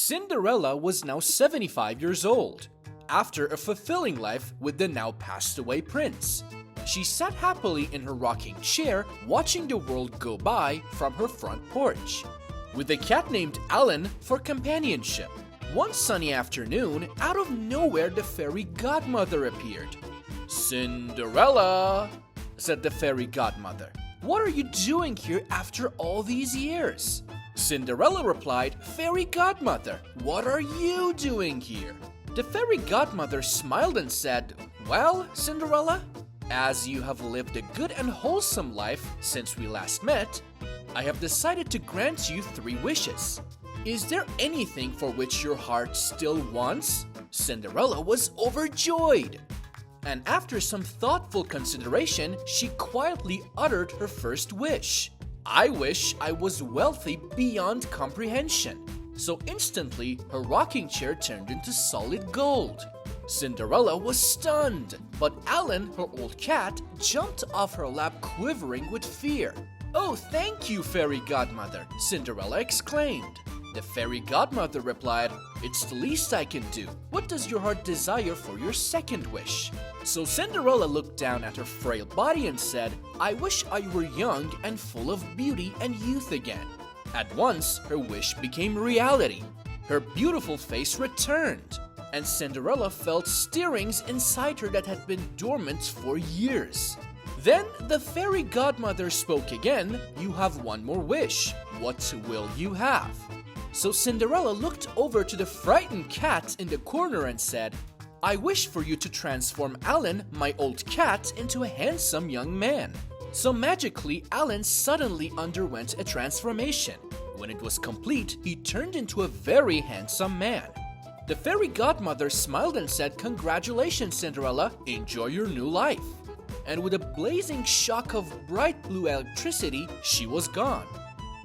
Cinderella was now 75 years old, after a fulfilling life with the now passed away prince. She sat happily in her rocking chair, watching the world go by from her front porch, with a cat named Alan for companionship. One sunny afternoon, out of nowhere the fairy godmother appeared. "Cinderella," said the fairy godmother, "what are you doing here after all these years?" Cinderella replied, "Fairy godmother, what are you doing here?" The fairy godmother smiled and said, "Well, Cinderella, as you have lived a good and wholesome life since we last met, I have decided to grant you 3 wishes. Is there anything for which your heart still wants?" Cinderella was overjoyed, and after some thoughtful consideration, she quietly uttered her first wish. "I wish I was wealthy beyond comprehension." So instantly, her rocking chair turned into solid gold. Cinderella was stunned, but Alan, her old cat, jumped off her lap quivering with fear. "Oh, thank you, fairy godmother," Cinderella exclaimed. The fairy godmother replied, "It's the least I can do. What does your heart desire for your second wish?" So Cinderella looked down at her frail body and said, "I wish I were young and full of beauty and youth again." At once, her wish became reality. Her beautiful face returned, and Cinderella felt stirrings inside her that had been dormant for years. Then the fairy godmother spoke again. "You have one more wish. What will you have?" So Cinderella looked over to the frightened cat in the corner and said, "I wish for you to transform Alan, my old cat, into a handsome young man." So magically, Alan suddenly underwent a transformation. When it was complete, he turned into a very handsome man. The fairy godmother smiled and said, "Congratulations, Cinderella, enjoy your new life." And with a blazing shock of bright blue electricity, she was gone.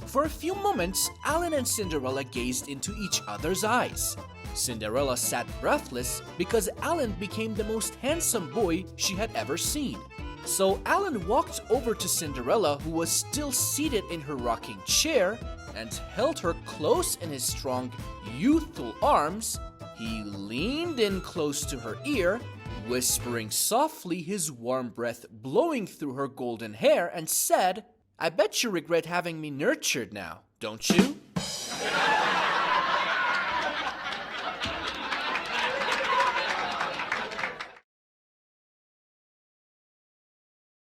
For a few moments, Alan and Cinderella gazed into each other's eyes. Cinderella sat breathless because Alan became the most handsome boy she had ever seen. So Alan walked over to Cinderella, who was still seated in her rocking chair, and held her close in his strong, youthful arms. He leaned in close to her ear, whispering softly, his warm breath blowing through her golden hair, and said, "I bet you regret having me nurtured now, don't you?"